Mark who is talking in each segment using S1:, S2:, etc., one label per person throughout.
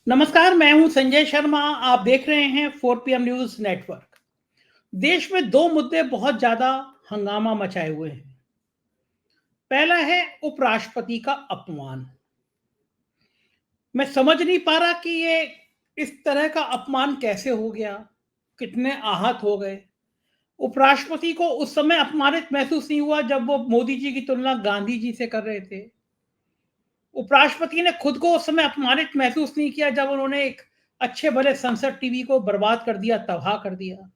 S1: नमस्कार, मैं हूं संजय शर्मा। आप देख रहे हैं 4 PM न्यूज नेटवर्क। देश में दो मुद्दे बहुत ज्यादा हंगामा मचाए हुए हैं। पहला है उपराष्ट्रपति का अपमान। मैं समझ नहीं पा रहा कि ये इस तरह का अपमान कैसे हो गया, कितने आहत हो गए। उपराष्ट्रपति को उस समय अपमानित महसूस नहीं हुआ जब वो मोदी जी की तुलना गांधी जी से कर रहे थे। उपराष्ट्रपति ने खुद को उस समय अपमानित महसूस नहीं किया जब उन्होंने एक अच्छे भले संसद टीवी को बर्बाद कर दिया, तबाह कर दिया।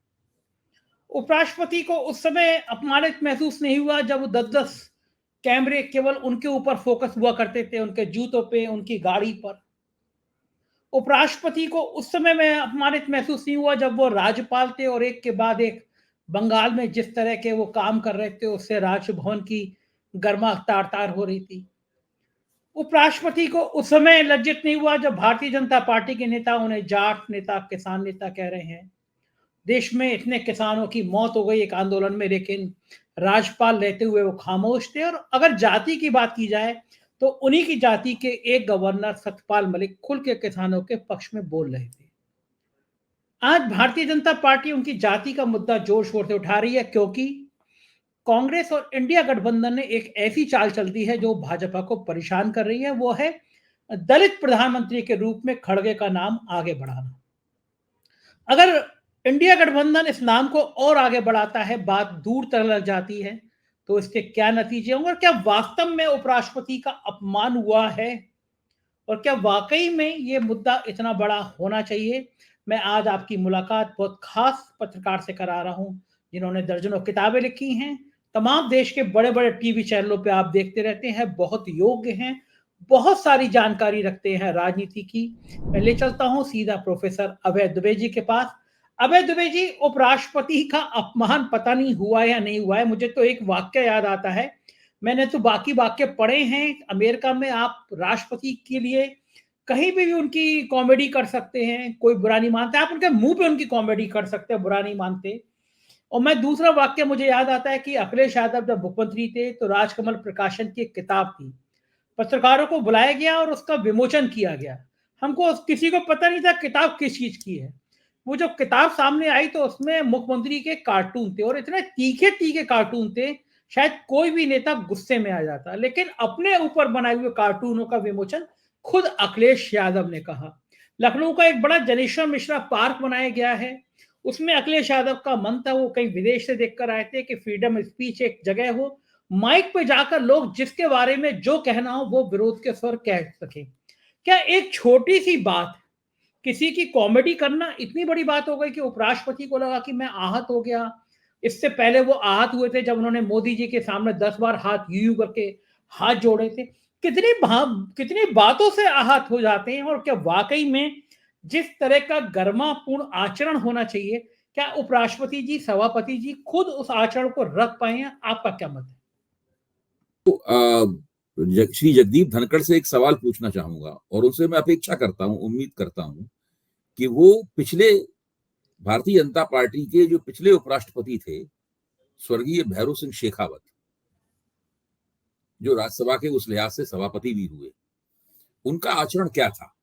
S1: उपराष्ट्रपति को उस समय अपमानित महसूस नहीं हुआ जब वो 10-10 कैमरे केवल उनके ऊपर फोकस हुआ करते थे, उनके जूतों पे, उनकी गाड़ी पर। उपराष्ट्रपति को उस समय में अपमानित महसूस नहीं हुआ जब वो राज्यपाल थे और एक के बाद एक बंगाल में जिस तरह के वो काम कर रहे थे, उससे राजभवन की गर्मा तार तार हो रही थी। उपराष्ट्रपति को उस समय लज्जित नहीं हुआ जब भारतीय जनता पार्टी के नेता उन्हें जाट नेता, किसान नेता कह रहे हैं। देश में इतने किसानों की मौत हो गई एक आंदोलन में, लेकिन राज्यपाल रहते हुए वो खामोश थे। और अगर जाति की बात की जाए तो उन्हीं की जाति के एक गवर्नर सत्यपाल मलिक खुल के किसानों के पक्ष में बोल रहे थे। आज भारतीय जनता पार्टी उनकी जाति का मुद्दा जोर शोर से उठा रही है, क्योंकि कांग्रेस और इंडिया गठबंधन ने एक ऐसी चाल चल दी है जो भाजपा को परेशान कर रही है। वो है दलित प्रधानमंत्री के रूप में खड़गे का नाम आगे बढ़ाना। अगर इंडिया गठबंधन इस नाम को और आगे बढ़ाता है, बात दूर तक लग जाती है, तो इसके क्या नतीजे होंगे और क्या वास्तव में उपराष्ट्रपति का अपमान हुआ है और क्या वाकई में ये मुद्दा इतना बड़ा होना चाहिए। मैं आज आपकी मुलाकात बहुत खास पत्रकार से करा रहा हूं, जिन्होंने दर्जनों किताबें लिखी हैं, तमाम देश के बड़े बड़े टीवी चैनलों पे आप देखते रहते हैं, बहुत योग्य हैं, बहुत सारी जानकारी रखते हैं राजनीति की। मैं ले चलता हूं सीधा प्रोफेसर अभय दुबे जी के पास। अभय दुबे जी, उपराष्ट्रपति का अपमान पता नहीं हुआ या नहीं हुआ है, मुझे तो एक वाक्य याद आता है। मैंने तो बाकी वाक्य पढ़े हैं। अमेरिका में आप राष्ट्रपति के लिए कहीं पे भी उनकी कॉमेडी कर सकते हैं, कोई बुरा नहीं मानता। आप उनके मुंह पे उनकी कॉमेडी कर सकते हैं, बुरा नहीं मानते। और मैं दूसरा वाक्य मुझे याद आता है कि अखिलेश यादव जब मुख्यमंत्री थे तो राजकमल प्रकाशन की एक किताब थी, पत्रकारों को बुलाया गया और उसका विमोचन किया गया। हमको किसी को पता नहीं था किताब किस चीज की है। वो जब किताब सामने आई तो उसमें मुख्यमंत्री के कार्टून थे और इतने तीखे तीखे कार्टून थे, शायद कोई भी नेता गुस्से में आ जाता। लेकिन अपने ऊपर बनाए हुए कार्टूनों का विमोचन खुद अखिलेश यादव ने कहा। लखनऊ का एक बड़ा जनेश्वर मिश्रा पार्क बनाया गया है, उसमें अखिलेश यादव का मन था, वो कहीं विदेश से देखकर आए थे कि फ्रीडम स्पीच एक जगह हो, माइक पे जाकर लोग जिसके बारे में जो कहना हो वो विरोध के स्वर कह सके। क्या एक छोटी सी बात, किसी की कॉमेडी करना इतनी बड़ी बात हो गई कि उपराष्ट्रपति को लगा कि मैं आहत हो गया। इससे पहले वो आहत हुए थे जब उन्होंने मोदी जी के सामने 10 बार हाथ यू यू करके हाथ जोड़े थे। कितनी बातों से आहत हो जाते हैं। और क्या वाकई में जिस तरह का गर्मापूर्ण आचरण होना चाहिए, क्या उपराष्ट्रपति जी, सभापति जी खुद उस आचरण को रख पाए हैं? आपका क्या मत है?
S2: श्री जगदीप धनखड़ से एक सवाल पूछना चाहूंगा और उनसे मैं अपेक्षा करता हूं, उम्मीद करता हूं कि वो पिछले भारतीय जनता पार्टी के जो पिछले उपराष्ट्रपति थे, स्वर्गीय भैरों सिंह शेखावत, जो राज्यसभा के उस लिहाज से सभापति भी हुए, उनका आचरण क्या था,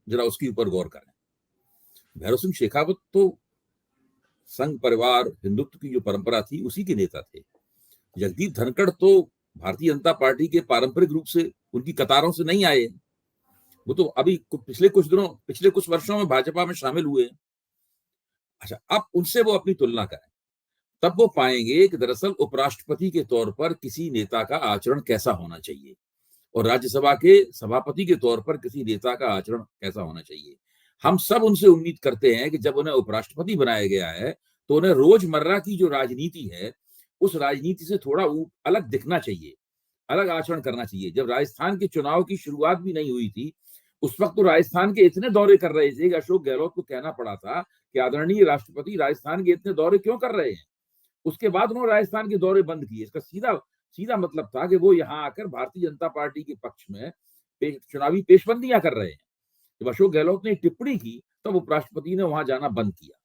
S2: जरा उसके ऊपर गौर करें। भैरों सिंह शेखावत तो संघ परिवार हिंदुत्व की जो परंपरा थी उसी के नेता थे। जगदीप धनखड़ तो भारतीय जनता पार्टी के पारंपरिक रूप से उनकी कतारों से नहीं आए। वो तो अभी पिछले कुछ वर्षों में भाजपा में शामिल हुए। अच्छा, अब उनसे वो अपनी तुलना करें, तब वो पाएंगे कि दरअसल उपराष्ट्रपति के तौर पर किसी नेता का आचरण कैसा होना चाहिए और राज्यसभा के सभापति के तौर पर किसी नेता का आचरण कैसा होना चाहिए। हम सब उनसे उम्मीद करते हैं कि जब उन्हें उपराष्ट्रपति बनाया गया है तो उन्हें रोजमर्रा की जो राजनीति है उस राजनीति से थोड़ा अलग दिखना चाहिए, अलग आचरण करना चाहिए। जब राजस्थान के चुनाव की शुरुआत भी नहीं हुई थी, उस वक्त तो राजस्थान के इतने दौरे कर रहे थे कि अशोक गहलोत को कहना पड़ा था कि आदरणीय राष्ट्रपति राजस्थान के इतने दौरे क्यों कर रहे हैं। उसके बाद उन्होंने राजस्थान के दौरे बंद किए। इसका सीधा सीधा मतलब था कि वो यहाँ आकर भारतीय जनता पार्टी के पक्ष में चुनावी पेशबंदियां कर रहे हैं। जब अशोक गहलोत ने टिप्पणी की तब उपराष्ट्रपति ने वहां जाना बंद किया।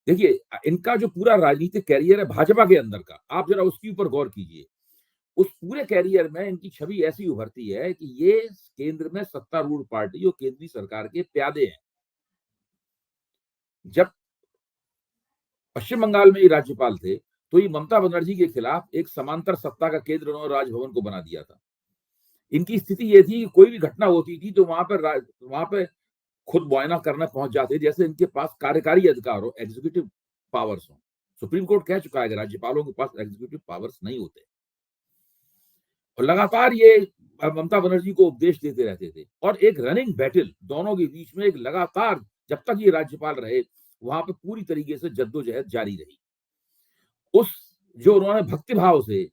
S2: देखिए, इनका जो पूरा राजनीतिक कैरियर है भाजपा के अंदर का, आप जरा उसके ऊपर गौर कीजिए। उस पूरे कैरियर में इनकी छवि ऐसी उभरती है कि ये केंद्र में सत्तारूढ़ पार्टी और केंद्रीय सरकार के प्यादे हैं। जब पश्चिम बंगाल में ये राज्यपाल थे तो ये ममता बनर्जी के खिलाफ एक समांतर सत्ता का केंद्र उन्होंने राजभवन को बना दिया था। इनकी स्थिति ये थी कि कोई भी घटना होती थी तो वहां पर खुद मुआयना करने पहुंच जाते, जैसे इनके पास कार्यकारी अधिकार हो, एग्जीक्यूटिव पावर्स हो। सुप्रीम कोर्ट कह चुका है कि राज्यपालों के पास एग्जीक्यूटिव पावर्स नहीं होते। और लगातार ये ममता बनर्जी को उपदेश देते रहते थे और एक रनिंग बैटल दोनों के बीच में एक लगातार, जब तक ये राज्यपाल रहे वहां पे पूरी तरीके से जद्दोजहद जारी रही। उस जो उन्होंने भक्तिभाव से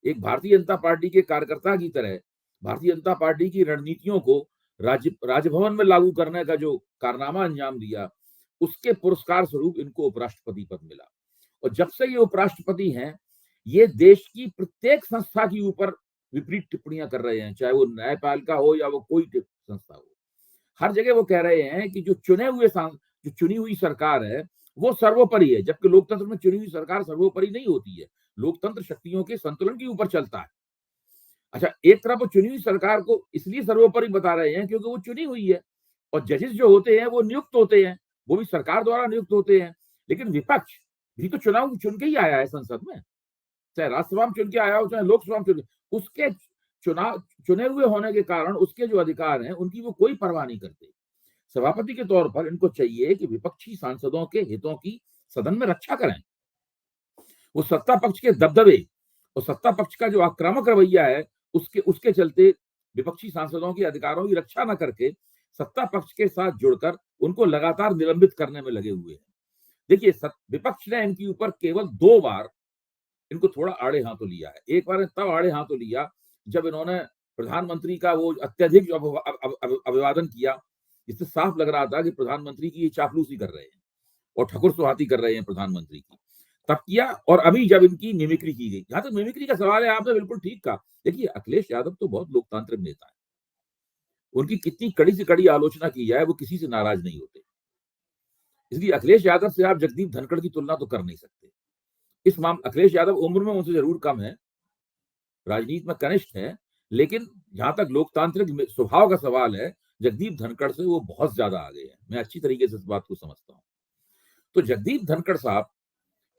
S2: एक भारतीय जनता पार्टी के कार्यकर्ता की तरह भारतीय जनता पार्टी की रणनीतियों को राजभवन में लागू करने का जो कारनामा अंजाम दिया, उसके पुरस्कार स्वरूप इनको उपराष्ट्रपति पद मिला। और जब से ये उपराष्ट्रपति हैं, ये देश की प्रत्येक संस्था के ऊपर विपरीत टिप्पणियां कर रहे हैं, चाहे वो न्यायपालिका हो या वो कोई संस्था हो। हर जगह वो कह रहे हैं कि जो चुनी हुई सरकार है वो सर्वोपरि है, जबकि लोकतंत्र में चुनी हुई सरकार सर्वोपरि नहीं होती है। लोकतंत्र शक्तियों के संतुलन के ऊपर चलता है। अच्छा, एक तरफ वो चुनी हुई सरकार को इसलिए सर्वोपरि बता रहे हैं क्योंकि वो चुनी हुई है और जजेस जो होते हैं वो नियुक्त होते हैं, वो भी सरकार द्वारा नियुक्त होते हैं। लेकिन विपक्ष भी तो चुनाव चुन के ही आया है संसद में, चाहे राज्यसभा में चुन के आया हो चाहे लोकसभा में चुन के। उसके चुनाव चुने हुए होने के कारण उसके जो अधिकार हैं उनकी वो कोई परवाह नहीं करते। सभापति के तौर पर इनको चाहिए कि विपक्षी सांसदों के हितों की सदन में रक्षा करें। वो सत्ता पक्ष के दबदबे और सत्ता पक्ष का जो आक्रामक रवैया है उसके चलते विपक्षी सांसदों के अधिकारों की रक्षा न करके सत्ता पक्ष के साथ जुड़कर उनको लगातार निलंबित करने में लगे हुए हैं। देखिए, विपक्ष ने इनके ऊपर केवल 2 बार इनको थोड़ा आड़े हाथों लिया है। एक बार तब आड़े हाथों लिया जब इन्होंने प्रधानमंत्री का वो अत्यधिक अभिवादन किया, इससे साफ लग रहा था कि प्रधानमंत्री की ये चापलूसी कर रहे हैं और ठकुर सुहाती कर रहे हैं प्रधानमंत्री की, तब किया। और अभी जब इनकी मिमिक्री की गई, जहां तक मिमिक्री का सवाल है, आपने बिल्कुल ठीक कहा। देखिए, अखिलेश यादव तो बहुत लोकतांत्रिक नेता है, उनकी कितनी कड़ी से कड़ी आलोचना की जाए वो किसी से नाराज नहीं होते। इसलिए अखिलेश यादव से आप जगदीप धनखड़ की तुलना तो कर नहीं सकते। अखिलेश यादव उम्र में उनसे जरूर कम है, राजनीति में कनिष्ठ है, लेकिन जहां तक लोकतांत्रिक स्वभाव का सवाल है, जगदीप धनखड़ से वो बहुत ज्यादा आगे है। मैं अच्छी तरीके से इस बात को समझता हूं। तो जगदीप धनखड़ साहब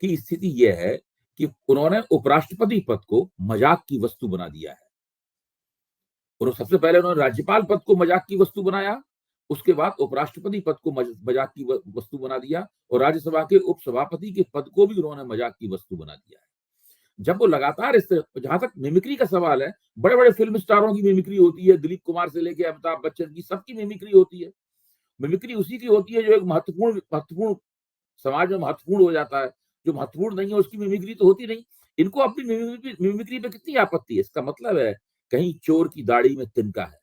S2: की स्थिति यह है कि उन्होंने उपराष्ट्रपति पद को मजाक की वस्तु बना दिया है। और सबसे पहले उन्होंने राज्यपाल पद को मजाक की वस्तु बनाया, उसके बाद उपराष्ट्रपति पद को मजाक की वस्तु बना दिया और राज्यसभा के उपसभापति के पद को भी उन्होंने मजाक की वस्तु बना दिया है। जब वो लगातार इस तरह, जहां तक मिमिक्री का सवाल है, बड़े बड़े फिल्म स्टारों की मिमिक्री होती है, दिलीप कुमार से लेके अमिताभ बच्चन की, सबकी मिमिक्री होती है। मिमिक्री उसी की होती है जो एक महत्वपूर्ण समाज में महत्वपूर्ण हो जाता है। जो महत्वपूर्ण नहीं है उसकी मिमिक्री तो होती नहीं। इनको अपनी मिमिक्री पे कितनी आपत्ति है? इसका मतलब है कहीं चोर की दाढ़ी में तिनका है।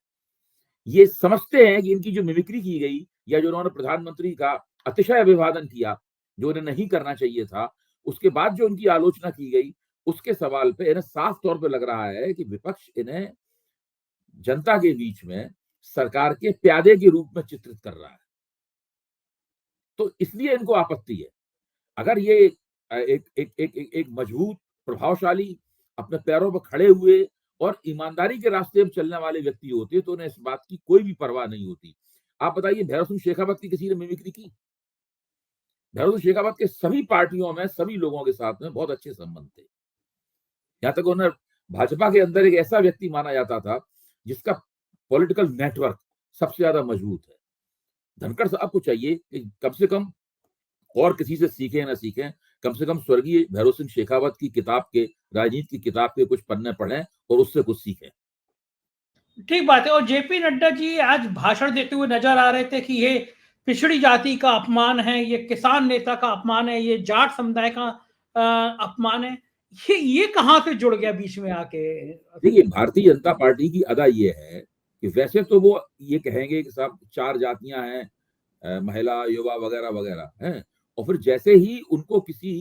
S2: ये समझते हैं कि इनकी जो मिमिक्री की गई या जो उन्होंने प्रधानमंत्री का अतिशय अभिवादन किया, जो उन्हें नहीं करना चाहिए था, उसके बाद जो उनकी आलोचना की गई, उसके सवाल पे इन्हें साफ तौर पे लग रहा है कि विपक्ष इन्हें जनता के बीच में सरकार के प्यादे के रूप में चित्रित कर रहा है। तो इसलिए इनको आपत्ति है। अगर ये एक मजबूत, प्रभावशाली, अपने पैरों पर खड़े हुए और ईमानदारी के रास्ते पर चलने वाले व्यक्ति होते तो उन्हें इस बात की कोई भी परवाह नहीं होती। आप बताइए, भैरव सिंह शेखावत की किसी ने मिमिक्री की? भैरव सिंह शेखावत के सभी पार्टियों में सभी लोगों के साथ में बहुत अच्छे संबंध थे। यहाँ तक उन्हें भाजपा के अंदर एक ऐसा व्यक्ति माना जाता था जिसका पॉलिटिकल नेटवर्क सबसे ज्यादा मजबूत है। धनखड़ साहब को चाहिए कि कम से कम और किसी से सीखें ना सीखें, कम से कम स्वर्गीय भैरव सिंह शेखावत की किताब के, राजनीति की किताब के कुछ पन्ने पढ़ें और उससे कुछ सीखें।
S1: ठीक बात है। और जेपी नड्डा जी आज भाषण देते हुए नजर आ रहे थे कि ये पिछड़ी जाति का अपमान है, ये किसान नेता का अपमान है, ये जाट समुदाय का अपमान है। ये कहां से जुड़ गया बीच में आके?
S2: देखिए, भारतीय जनता पार्टी की अदा ये है कि वैसे तो वो ये कहेंगे कि सब 4 जातियां हैं, महिला, युवा वगैरह वगैरह हैं, और फिर जैसे ही उनको किसी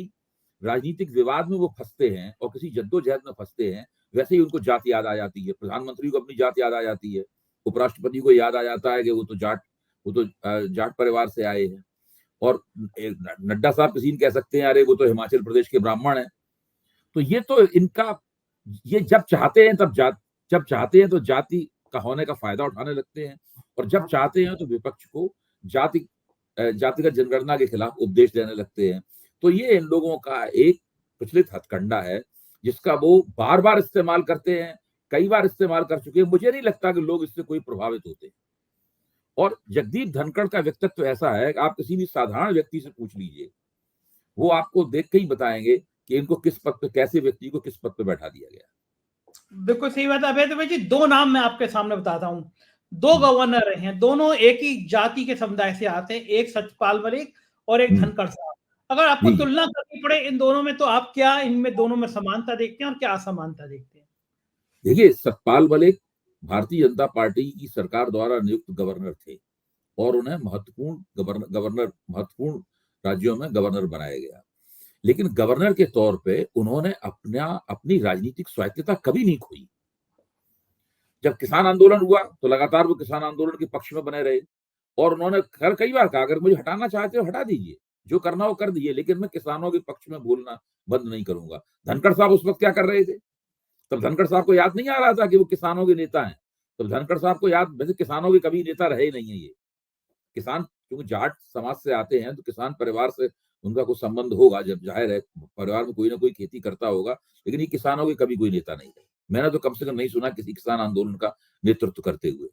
S2: राजनीतिक विवाद में वो फंसते हैं और किसी जद्दोजहद में फंसते हैं, वैसे ही उनको जात याद आ जाती है। प्रधानमंत्री को अपनी जात याद आ जाती है, उपराष्ट्रपति को याद आ जाता है कि वो तो जाट परिवार से आए हैं। और नड्डा साहब किसी ने कह सकते हैं अरे वो तो हिमाचल प्रदेश के ब्राह्मण हैं। तो ये तो इनका ये जब चाहते हैं जब चाहते हैं तो जाति का होने का फायदा उठाने लगते हैं, और जब चाहते हैं तो विपक्ष को जातिगत जनगणना के खिलाफ उपदेश देने लगते हैं। तो ये इन लोगों का एक प्रचलित हथकंडा है, जिसका वो बार बार इस्तेमाल करते हैं, कई बार इस्तेमाल कर चुके हैं। मुझे नहीं लगता कि लोग इससे कोई प्रभावित होते हैं। और जगदीप धनखड़ का व्यक्तित्व ऐसा है कि आप किसी भी साधारण व्यक्ति से पूछ लीजिए, वो आपको देख के ही बताएंगे कि इनको किस पद पे, कैसे व्यक्ति को किस पद पे बैठा दिया गया।
S1: बिल्कुल सही बात है अभय भाई जी। दो नाम मैं आपके सामने बताता हूँ। दो गवर्नर रहे हैं, दोनों एक ही जाति के समुदाय से आते हैं, एक सतपाल मलिक और एक धनखड़ साहब। अगर आपको
S2: जी।
S1: तुलना करनी पड़े इन दोनों में, तो आप क्या इनमें दोनों में समानता देखते हैं और क्या असमानता देखते हैं?
S2: देखिए, सतपाल मलिक भारतीय जनता पार्टी की सरकार द्वारा नियुक्त गवर्नर थे, और उन्हें महत्वपूर्ण राज्यों में गवर्नर बनाया गया। लेकिन गवर्नर के तौर पे उन्होंने अपनी राजनीतिक स्वायत्तता कभी नहीं खोई। जब किसान आंदोलन हुआ तो लगातार वो किसान आंदोलन के पक्ष में बने रहे, और उन्होंने कई बार कहा, अगर मुझे हटाना चाहते हो हटा दीजिए, जो करना हो कर दीजिए, लेकिन मैं किसानों के पक्ष में बोलना बंद नहीं करूंगा। धनखड़ साहब उस वक्त क्या कर रहे थे? तब धनखड़ साहब को याद नहीं आ रहा था कि वो किसानों के नेता हैं। तब धनखड़ साहब को याद, वैसे किसानों के कभी नेता रहे नहीं है ये। किसान क्योंकि जाट समाज से आते हैं, तो किसान परिवार से उनका कुछ संबंध होगा, जब जाहिर है परिवार में कोई ना कोई खेती करता होगा, लेकिन ये किसानों के कभी कोई नेता नहीं है। मैंने तो कम से कम नहीं सुना किसी किसान आंदोलन का नेतृत्व करते हुए।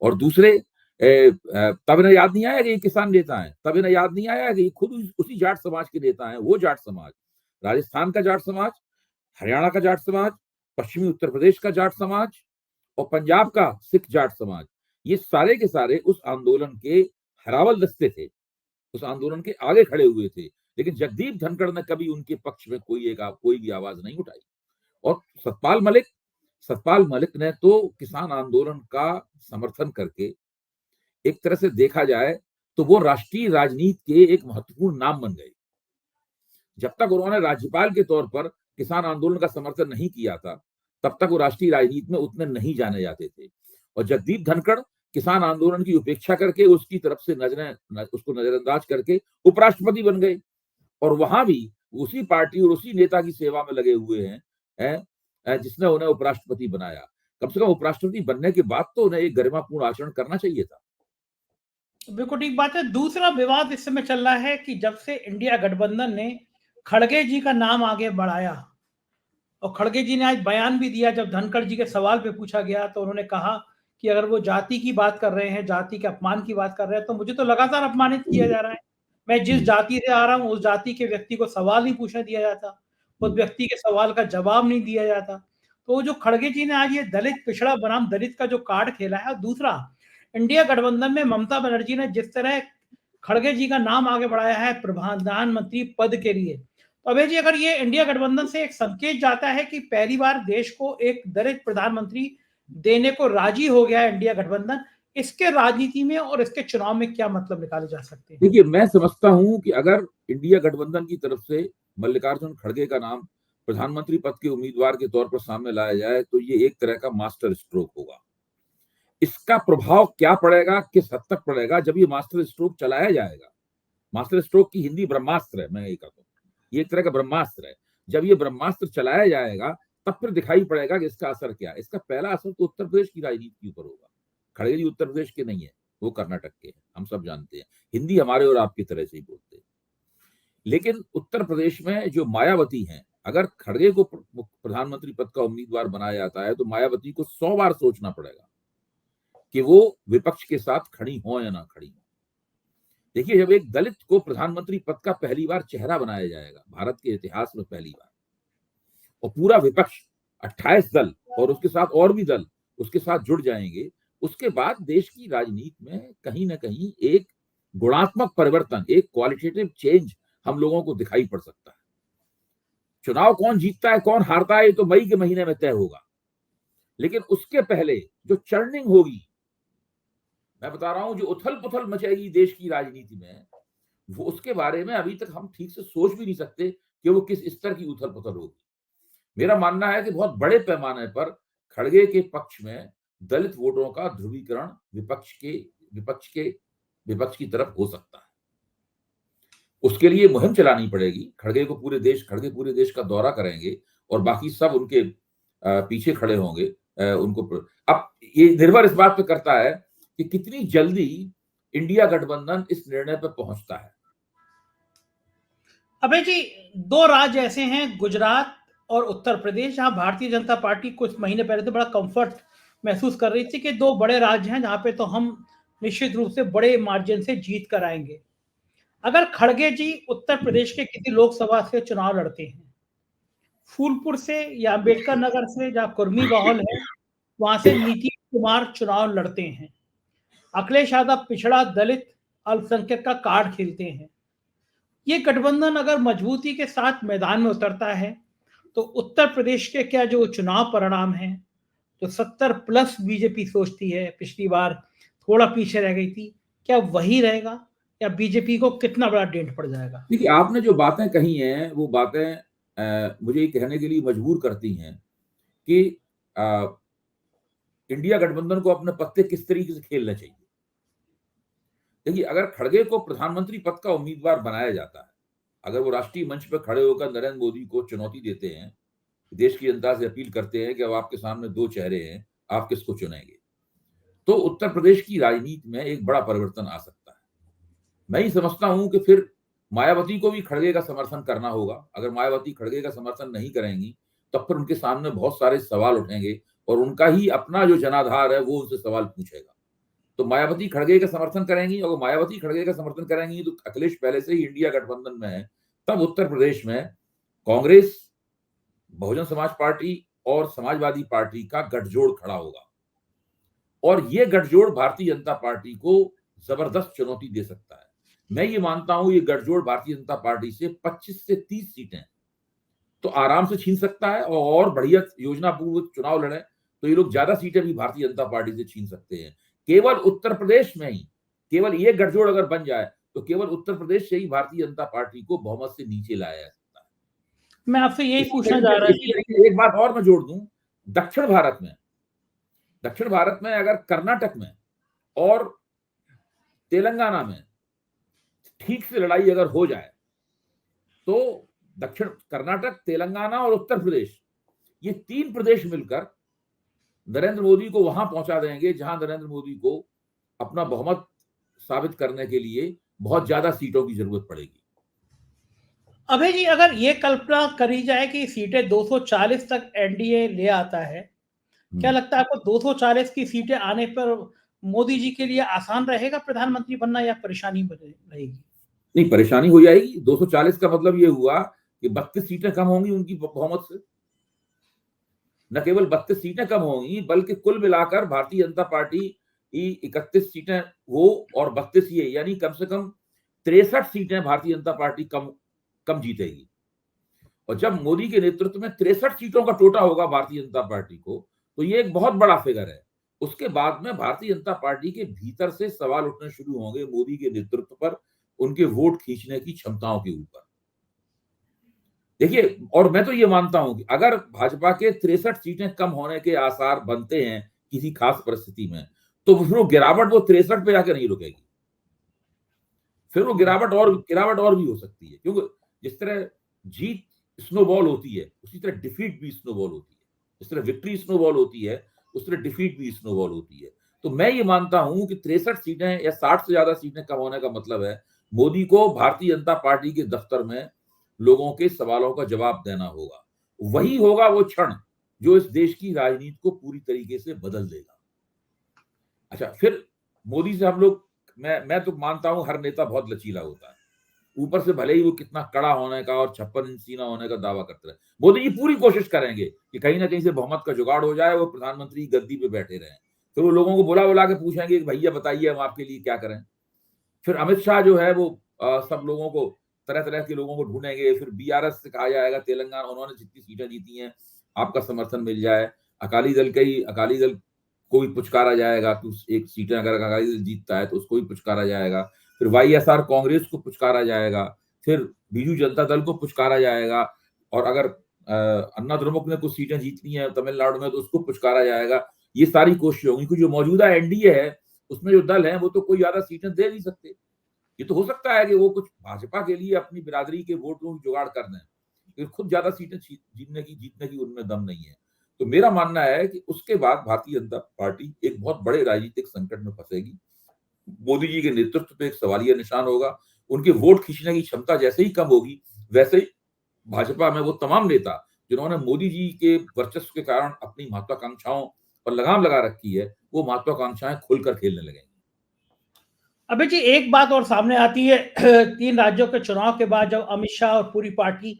S2: और दूसरे, तब इन्हें याद नहीं आया कि ये किसान नेता है, तब इन्हें याद नहीं आया कि ये खुद उसी जाट समाज के नेता हैं। वो जाट समाज, राजस्थान का जाट समाज, हरियाणा का जाट समाज, पश्चिमी उत्तर प्रदेश का जाट समाज और पंजाब का सिख जाट समाज, ये सारे के सारे उस आंदोलन के हरावल दस्ते थे, उस आंदोलन के आगे खड़े हुए थे। लेकिन जगदीप धनखड़ ने कभी उनके पक्ष में कोई भी आवाज नहीं उठाई। और सतपाल मलिक ने तो किसान आंदोलन का समर्थन करके, एक तरह से देखा जाए तो वो राष्ट्रीय राजनीति के एक महत्वपूर्ण नाम बन गए। जब तक उन्होंने राज्यपाल के तौर पर किसान आंदोलन का समर्थन नहीं किया था, तब तक वो राष्ट्रीय राजनीति में उतने नहीं जाने जाते थे। और जगदीप धनखड़ किसान आंदोलन की उपेक्षा करके, उसकी तरफ से उसको नजरअंदाज करके उपराष्ट्रपति बन गए, और वहां भी उसी पार्टी और उसी नेता की सेवा में लगे हुए हैं जिसने उन्हें उपराष्ट्रपति बनाया। कम से कम उपराष्ट्रपति बनने के बाद तो उन्हें एक गरिमापूर्ण आचरण करना चाहिए था।
S1: बिल्कुल ठीक बात है। दूसरा विवाद इस समय चल रहा है कि जब से इंडिया गठबंधन ने खड़गे जी का नाम आगे बढ़ाया, और खड़गे जी ने आज बयान भी दिया, जब धनखड़ जी के सवाल पे पूछा गया तो उन्होंने कहा कि अगर वो जाति की बात कर रहे हैं, जाति के अपमान की बात कर रहे हैं, तो मुझे तो लगातार अपमानित किया जा रहा है। मैं जिस जाति से आ रहा हूँ, उस जाति के व्यक्ति को सवाल नहीं पूछने दिया जाता, उस व्यक्ति के सवाल का जवाब नहीं दिया जाता। तो जो खड़गे जी ने आज ये दलित पिछड़ा बनाम दलित का जो कार्ड खेला है, और दूसरा इंडिया गठबंधन में ममता बनर्जी ने जिस तरह खड़गे जी का नाम आगे बढ़ाया है प्रधानमंत्री पद के लिए, तो अभय जी, अगर ये इंडिया गठबंधन से एक संकेत जाता है कि पहली बार देश को एक दलित प्रधानमंत्री देने को राजी हो गया है इंडिया गठबंधन, इसके राजनीति में और इसके चुनाव में क्या मतलब निकाले जा सकते हैं?
S2: देखिए, मैं समझता हूं कि अगर इंडिया गठबंधन की तरफ से मल्लिकार्जुन खड़गे का नाम प्रधानमंत्री पद के उम्मीदवार के तौर पर सामने लाया जाए, तो ये एक तरह का मास्टर स्ट्रोक होगा। इसका प्रभाव क्या पड़ेगा, किस हद तक पड़ेगा, जब ये मास्टर स्ट्रोक चलाया जाएगा। मास्टर स्ट्रोक की हिंदी ब्रह्मास्त्र है, मैं यही कहता हूँ, ये एक तरह का ब्रह्मास्त्र है। जब ये ब्रह्मास्त्र चलाया जाएगा, तब फिर दिखाई पड़ेगा कि इसका असर क्या है। इसका पहला असर तो उत्तर प्रदेश की राजनीति के ऊपर होगा। खड़गे जी उत्तर प्रदेश के नहीं है, वो कर्नाटक के हैं, हम सब जानते हैं। हिंदी हमारे और आपकी तरह से ही बोलते हैं। लेकिन उत्तर प्रदेश में जो मायावती हैं, अगर खड़गे को प्रधानमंत्री पद का उम्मीदवार बनाया जाता है, तो मायावती को 100 बार सोचना पड़ेगा कि वो विपक्ष के साथ खड़ी हो या ना खड़ी हो। देखिए, जब एक दलित को प्रधानमंत्री पद का पहली बार चेहरा बनाया जाएगा, भारत के इतिहास में पहली बार, और पूरा विपक्ष 28 दल और उसके साथ और भी दल उसके साथ जुड़ जाएंगे, उसके बाद देश की राजनीति में कहीं ना कहीं एक गुणात्मक परिवर्तन, एक क्वालिटेटिव चेंज हम लोगों को दिखाई पड़ सकता है। चुनाव कौन जीतता है, कौन हारता है, ये तो मई के महीने में तय होगा। लेकिन उसके पहले जो चर्निंग होगी, मैं बता रहा हूं, जो उथल पुथल मचेगी देश की राजनीति में, वो उसके बारे में अभी तक हम ठीक से सोच भी नहीं सकते कि वो किस स्तर की उथल पुथल होगी। मेरा मानना है कि बहुत बड़े पैमाने पर खड़गे के पक्ष में दलित वोटरों का ध्रुवीकरण विपक्ष की तरफ हो सकता है। उसके लिए मुहिम चलानी पड़ेगी। खड़गे पूरे देश का दौरा करेंगे और बाकी सब उनके पीछे खड़े होंगे। उनको अब ये निर्भर इस बात पे करता है कि कितनी जल्दी इंडिया गठबंधन इस निर्णय पर पहुंचता है।
S1: अबे जी, दो राज्य ऐसे हैं, गुजरात और उत्तर प्रदेश, जहां भारतीय जनता पार्टी कुछ महीने पहले तो बड़ा कंफर्ट महसूस कर रही थी कि दो बड़े राज्य हैं जहां पे तो हम निश्चित रूप से बड़े मार्जिन से जीत कर आएंगे। अगर खड़गे जी उत्तर प्रदेश के किसी लोकसभा से चुनाव लड़ते हैं, फूलपुर से या अम्बेडकर नगर से जहां कुर्मी माहौल है, वहां से नीतीश कुमार चुनाव लड़ते हैं, अखिलेश यादव पिछड़ा दलित अल्पसंख्यक का कार्ड खेलते हैं, ये गठबंधन अगर मजबूती के साथ मैदान में उतरता है तो उत्तर प्रदेश के क्या जो चुनाव परिणाम है, जो 70 प्लस बीजेपी सोचती है, पिछली बार थोड़ा पीछे रह गई थी, क्या वही रहेगा या बीजेपी को कितना बड़ा डेंट पड़ जाएगा?
S2: देखिए, आपने जो बातें कही हैं वो बातें मुझे ये कहने के लिए मजबूर करती हैं कि इंडिया गठबंधन को अपने पत्ते किस तरीके से खेलने चाहिए। देखिए, अगर खड़गे को प्रधानमंत्री पद का उम्मीदवार बनाया जाता है, अगर वो राष्ट्रीय मंच पर खड़े होकर नरेंद्र मोदी को चुनौती देते हैं, देश की जनता से अपील करते हैं कि अब आपके सामने दो चेहरे हैं, आप किसको चुनेंगे, तो उत्तर प्रदेश की राजनीति में एक बड़ा परिवर्तन आ सकता है। मैं ही समझता हूं कि फिर मायावती को भी खड़गे का समर्थन करना होगा। अगर मायावती खड़गे का समर्थन नहीं करेंगी तब फिर उनके सामने बहुत सारे सवाल उठेंगे और उनका ही अपना जो जनाधार है वो उनसे सवाल पूछेगा। तो मायावती खड़गे का समर्थन करेंगी, और मायावती खड़गे का समर्थन करेंगी तो अखिलेश पहले से ही इंडिया गठबंधन में है, तब उत्तर प्रदेश में कांग्रेस, बहुजन समाज पार्टी और समाजवादी पार्टी का गठजोड़ खड़ा होगा, और ये गठजोड़ भारतीय जनता पार्टी को जबरदस्त चुनौती दे सकता है। मैं ये मानता हूं ये गठजोड़ भारतीय जनता पार्टी से 25 से 30 सीटें तो आराम से छीन सकता है, और बढ़िया योजना पूर्वक चुनाव लड़े तो ये लोग ज्यादा सीटें भी भारतीय जनता पार्टी से छीन सकते हैं। केवल उत्तर प्रदेश में ही केवल ये गठजोड़ अगर बन जाए तो केवल उत्तर प्रदेश से ही भारतीय जनता पार्टी को बहुमत से नीचे लाया जा सकता है।
S1: मैं आपसे यही पूछना चाह रहा था।
S2: एक बात और मैं जोड़ दूं, दक्षिण भारत में अगर कर्नाटक में और तेलंगाना में ठीक से लड़ाई अगर हो जाए तो दक्षिण कर्नाटक, तेलंगाना और उत्तर प्रदेश, ये तीन प्रदेश मिलकर नरेंद्र मोदी को वहां पहुंचा देंगे जहां नरेंद्र मोदी को अपना बहुमत साबित करने के लिए बहुत ज्यादा सीटों की जरूरत पड़ेगी।
S1: अभय जी, अगर ये कल्पना करी जाए कि सीटें 240 तक एनडीए ले आता है, क्या लगता है आपको 240 की सीटें आने पर मोदी जी के लिए आसान रहेगा प्रधानमंत्री बनना या परेशानी रहेगी?
S2: नहीं, परेशानी हो जाएगी। 240 का मतलब ये हुआ कि 32 सीटें कम होंगी उनकी बहुमत से। न केवल 32 सीटें कम होंगी बल्कि कुल मिलाकर भारतीय जनता पार्टी की 31 सीटें वो और 32 ये, यानी कम से कम 63 सीटें भारतीय जनता पार्टी कम जीतेगी। और जब मोदी के नेतृत्व में 63 सीटों का टोटा होगा भारतीय जनता पार्टी को, तो ये एक बहुत बड़ा फिगर है। उसके बाद में भारतीय जनता पार्टी के भीतर से सवाल उठने शुरू होंगे मोदी के नेतृत्व पर, उनके वोट खींचने की क्षमताओं के ऊपर। देखिए, और मैं तो ये मानता हूं कि अगर भाजपा के 63 सीटें कम होने के आसार बनते हैं किसी खास परिस्थिति में, तो फिर वो गिरावट वो 63 पे जाकर नहीं रुकेगी, फिर वो गिरावट और भी हो सकती है। क्योंकि जिस तरह जीत स्नोबॉल होती है उसी तरह डिफीट भी स्नोबॉल होती है। जिस तरह विक्ट्री स्नोबॉल होती है उस तरह डिफीट भी स्नोबॉल होती है। तो मैं ये मानता हूं कि 63 सीटें या 60 से ज्यादा सीटें कम होने का मतलब है मोदी को भारतीय जनता पार्टी के दफ्तर में लोगों के सवालों का जवाब देना होगा। वही होगा वो क्षण जो इस देश की राजनीति को पूरी तरीके से बदल देगा। अच्छा, फिर मोदी से हम लोग, मैं तो मानता हूं हर नेता बहुत लचीला होता है, ऊपर से भले ही वो कितना कड़ा होने का और 56 इंच सीना होने का दावा करते रहे, मोदी जी पूरी कोशिश करेंगे कि कहीं ना कहीं से बहुमत का जुगाड़ हो जाए, वो प्रधानमंत्री की गद्दी पे बैठे रहें। फिर वो लोगों को बुला के पूछेंगे कि भैया बताइए हम आपके लिए क्या करें। फिर अमित शाह जो है वो सब लोगों को, तरह तरह के लोगों को ढूंढेंगे। फिर बीआरएस से कहा जाएगा तेलंगाना उन्होंने जितनी सीटें जीती हैं आपका समर्थन मिल जाए। अकाली दल को भी पुचकारा जाएगा कि एक सीटें अगर अकाली दल जीतता है तो उसको भी पुचकारा जाएगा। फिर वाईएसआर कांग्रेस को पुचकारा जाएगा, फिर बीजू जनता दल को पुचकारा जाएगा, और अगर अन्ना द्रमुक ने कुछ सीटें जीतनी है तमिलनाडु में तो उसको पुचकारा जाएगा। ये सारी कोशिशें होंगी क्योंकि जो मौजूदा एनडीए है उसमें जो दल है वो तो कोई ज्यादा सीटें दे नहीं सकते। ये तो हो सकता है कि वो कुछ भाजपा के लिए अपनी बिरादरी के वोटों की जुगाड़ कर दें, खुद ज्यादा सीटें जीतने की उनमें दम नहीं है। तो मेरा मानना है कि उसके बाद भारतीय जनता पार्टी एक बहुत बड़े राजनीतिक संकट में फंसेगी। मोदी जी के नेतृत्व पे एक सवालिया निशान होगा। उनके वोट खींचने की क्षमता जैसे ही कम होगी, वैसे ही भाजपा में वो तमाम नेता जिन्होंने मोदी जी के वर्चस्व के कारण अपनी महत्वाकांक्षाओं पर लगाम लगा रखी है, वो महत्वाकांक्षाएं खुलकर खेलने लगेंगे।
S1: अबे जी, एक बात और सामने आती है 3 राज्यों के चुनाव के बाद जब अमित शाह और पूरी पार्टी,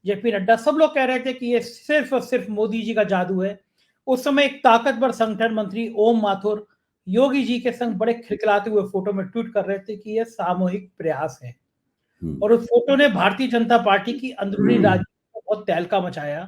S1: जेपी नड्डा, सब लोग कह रहे थे कि ये सिर्फ और सिर्फ मोदी जी का जादू है। उस समय एक ताकतवर संगठन मंत्री ओम माथुर योगी जी के संग बड़े खिलखिलाते हुए फोटो में ट्वीट कर रहे थे कि ये सामूहिक प्रयास है। और उस फोटो ने भारतीय जनता पार्टी की अंदरूनी राजनीति को बहुत तहलका मचाया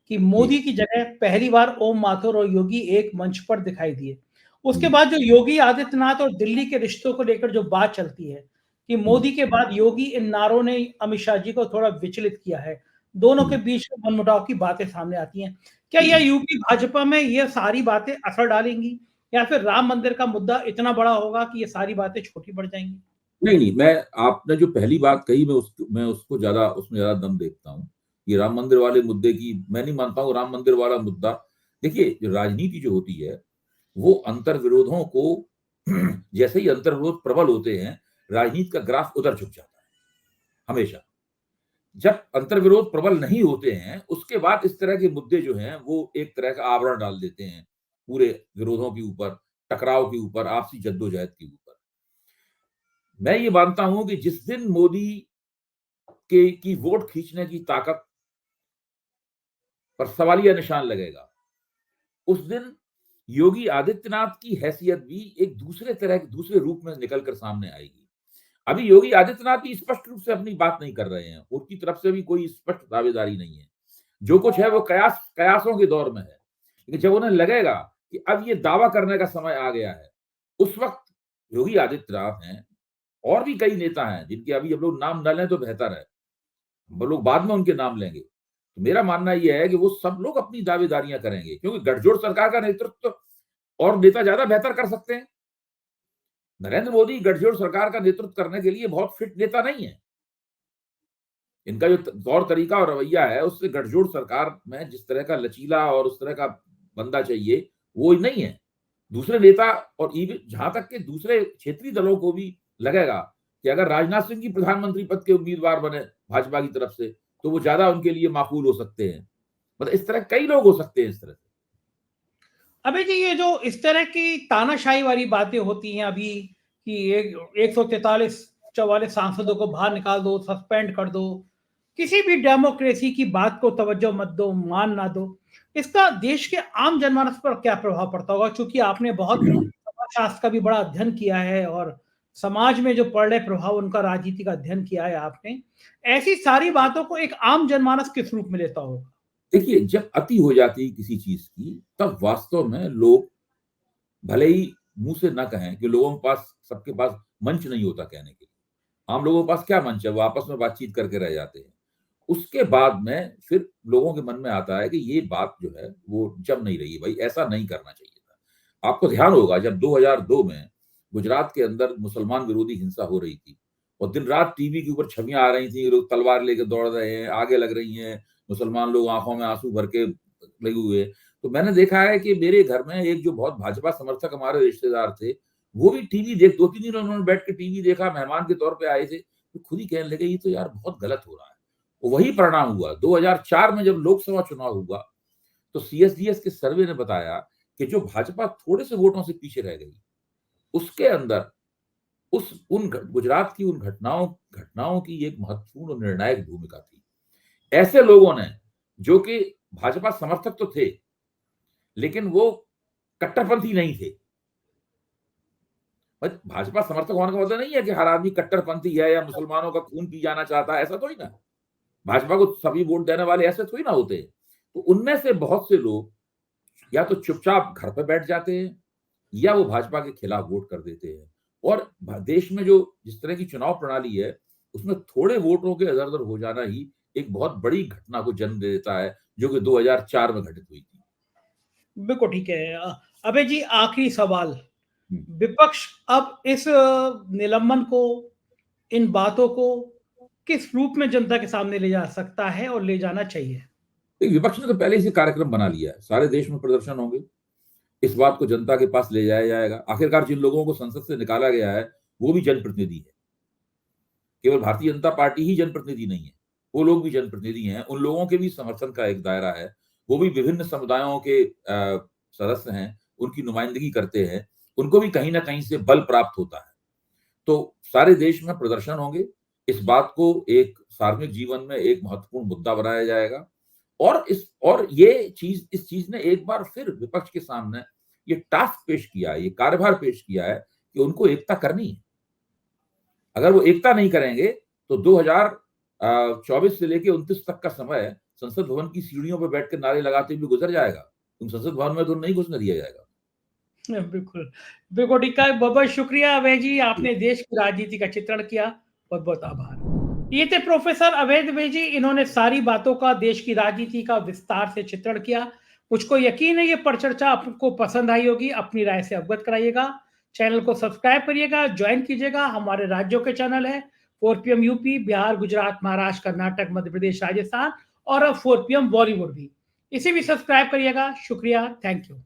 S1: कि मोदी की जगह पहली बार ओम माथुर और योगी एक मंच पर दिखाई दिए। उसके बाद जो योगी आदित्यनाथ और दिल्ली के रिश्तों को लेकर जो बात चलती है कि मोदी के बाद योगी, इन नारों ने अमित शाह जी को थोड़ा विचलित किया है। दोनों के बीच में मनमुटाव की बातें सामने आती हैं। क्या यह यूपी भाजपा में ये सारी बातें असर डालेंगी, या फिर राम मंदिर का मुद्दा इतना बड़ा होगा कि ये सारी बातें छोटी पड़ जाएंगी?
S2: नहीं, मैं आपने जो पहली बात कही मैं उसको ज्यादा उसमें ज्यादा दम देखता हूँ। ये राम मंदिर वाले मुद्दे की मैं नहीं मानता हूँ। राम मंदिर वाला मुद्दा, देखिए, जो राजनीति जो होती है वो अंतर विरोधों को जैसे ही अंतर विरोध प्रबल होते हैं, राजनीति का ग्राफ उधर झुक जाता है हमेशा। जब अंतर विरोध प्रबल नहीं होते हैं, उसके बाद इस तरह के मुद्दे जो हैं वो एक तरह का आवरण डाल देते हैं पूरे विरोधों के ऊपर, टकराव के ऊपर, आपसी जद्दोजहद के ऊपर। मैं ये मानता हूं कि जिस दिन मोदी के की वोट खींचने की ताकत पर सवालिया निशान लगेगा, उस दिन योगी आदित्यनाथ की हैसियत भी एक दूसरे रूप में निकलकर सामने आएगी। अभी योगी आदित्यनाथ भी स्पष्ट रूप से अपनी बात नहीं कर रहे हैं, उनकी तरफ से भी कोई स्पष्ट दावेदारी नहीं है। जो कुछ है वो कयासों के दौर में है। लेकिन जब उन्हें लगेगा कि अब ये दावा करने का समय आ गया है, उस वक्त योगी आदित्यनाथ हैं, और भी कई नेता हैं जिनके अभी हम लोग नाम न लें तो बेहतर है, हम लोग बाद में उनके नाम लेंगे। तो मेरा मानना यह है कि वो सब लोग अपनी दावेदारियां करेंगे, क्योंकि गठजोड़ सरकार का नेतृत्व और नेता ज्यादा बेहतर कर सकते हैं। नरेंद्र मोदी गठजोड़ सरकार का नेतृत्व करने के लिए बहुत फिट नेता नहीं है। इनका जो तौर तरीका और रवैया है, उससे गठजोड़ सरकार में जिस तरह का लचीला और उस तरह का बंदा चाहिए, वो नहीं है। दूसरे नेता और जहां तक के दूसरे क्षेत्रीय दलों को भी लगेगा कि अगर राजनाथ सिंह की प्रधानमंत्री पद के उम्मीदवार बने भाजपा की तरफ से, तो वो ज्यादा उनके लिए माकूल हो सकते हैं। मतलब इस तरह कई लोग हो सकते हैं इस तरह से।
S1: अबे जी, ये जो इस तरह की तानाशाही वाली बातें होती हैं अभी कि 143-44 सांसदों को बाहर निकाल दो, सस्पेंड कर दो, किसी भी डेमोक्रेसी की बात को तवज्जो मत दो, मान ना दो, इसका देश के आम जनमानस पर क्या प्रभाव पड़ता होगा? क्योंकि आपने बहुत समाजशास्त्र का भी बड़ा अध्ययन किया है और समाज में जो पड़ रहे प्रभाव, उनका राजनीति का अध्ययन किया है आपने। ऐसी सारी बातों को एक आम जनमानस किस रूप में लेता होगा?
S2: देखिए, जब अति हो जाती है किसी चीज की, तब वास्तव में लोग भले ही मुंह से ना कहें कि लोगों के पास, सबके पास मंच नहीं होता कहने के लिए। आम लोगों के पास क्या मंच है, वो आपस में बातचीत करके रह जाते हैं। उसके बाद में फिर लोगों के मन में आता है कि ये बात जो है वो जम नहीं रही है, भाई ऐसा नहीं करना चाहिए था। आपको ध्यान होगा जब 2002 में गुजरात के अंदर मुसलमान विरोधी हिंसा हो रही थी और दिन रात टीवी के ऊपर छवियां आ रही थी, लोग तलवार लेकर दौड़ रहे हैं, आगे लग रही हैं, मुसलमान लोग आंखों में आंसू भर के लगे हुए। तो मैंने देखा है कि मेरे घर में एक जो बहुत भाजपा समर्थक हमारे रिश्तेदार थे, वो भी टीवी 2-3 दिन उन्होंने बैठ के टीवी देखा, मेहमान के तौर पे आए थे, तो खुद ही कहने लगे ये तो यार बहुत गलत हो रहा है। वही परिणाम हुआ 2004 में जब लोकसभा चुनाव हुआ, तो सीएसडीएस के सर्वे ने बताया कि जो भाजपा थोड़े से वोटों से पीछे रह गई, उसके अंदर गुजरात की उन घटनाओं की एक महत्वपूर्ण और निर्णायक भूमिका थी। ऐसे लोगों ने, जो कि भाजपा समर्थक तो थे लेकिन वो कट्टरपंथी नहीं थे। भाजपा समर्थक होने का मतलब नहीं है कि हर आदमी कट्टरपंथी है या मुसलमानों का खून पी जाना चाहता है, ऐसा तो ही ना। भाजपा को सभी वोट देने वाले ऐसे थोड़ी ना होते। तो उनमें से बहुत से लोग या तो चुपचाप घर पर बैठ जाते हैं या वो भाजपा के खिलाफ वोट कर देते हैं। और देश में जो जिस तरह की चुनाव प्रणाली है, उसमें थोड़े वोटों के इधर उधर हो जाना ही एक बहुत बड़ी घटना को जन्म दे देता है, जो कि 2004 में घटित हुई थी।
S1: बिल्कुल ठीक है। अबे जी, आखिरी सवाल।
S2: हम्म।
S1: विपक्ष अब इस निलंबन को, इन बातों को किस रूप में जनता के सामने ले जा सकता है और ले जाना चाहिए?
S2: विपक्ष ने तो पहले ही कार्यक्रम बना लिया है, सारे देश में प्रदर्शन होंगे, इस बात को जनता के पास ले जाया जाएगा। आखिरकार जिन लोगों को संसद से निकाला गया है वो भी जनप्रतिनिधि है, केवल भारतीय जनता पार्टी ही जनप्रतिनिधि नहीं है, वो लोग भी जनप्रतिनिधि हैं, उन लोगों के भी समर्थन का एक दायरा है, वो भी विभिन्न समुदायों के सदस्य हैं, उनकी नुमाइंदगी करते हैं, उनको भी कहीं ना कहीं से बल प्राप्त होता है। तो सारे देश में प्रदर्शन होंगे, इस बात को एक सार्वजनिक जीवन में एक महत्वपूर्ण मुद्दा बनाया जाएगा और इस चीज ने एक बार फिर विपक्ष के सामने ये टास्क पेश किया है, ये कार्यभार पेश किया है कि उनको एकता करनी है। अगर वो एकता नहीं करेंगे तो 2024 से लेके 29 तक का समय संसद भवन की सीढ़ियों पर बैठकर नारे लगाते हुए गुजर जाएगा। तुम संसद भवन में तो नहीं घुसने दिया जाएगा।
S1: बिल्कुल, बिल्कुल ठीक है। बहुत-बहुत शुक्रिया अभय जी, आपने देश की राजनीति का चित्रण किया। बहुत-बहुत आभार। ये थे प्रोफेसर अभय द्विवेदी जी, इन्होंने सारी बातों का, देश की राजनीति का विस्तार से चित्रण किया। मुझको यकीन है ये परिचर्चा आपको पसंद आई होगी, अपनी राय से अवगत कराइएगा। चैनल को सब्सक्राइब करिएगा, ज्वाइन कीजिएगा। हमारे राज्यों के चैनल है 4 पीएम यूपी, बिहार, गुजरात, महाराष्ट्र, कर्नाटक, मध्य प्रदेश, राजस्थान और अब 4 पीएम बॉलीवुड भी। इसे भी सब्सक्राइब करिएगा। शुक्रिया, थैंक यू।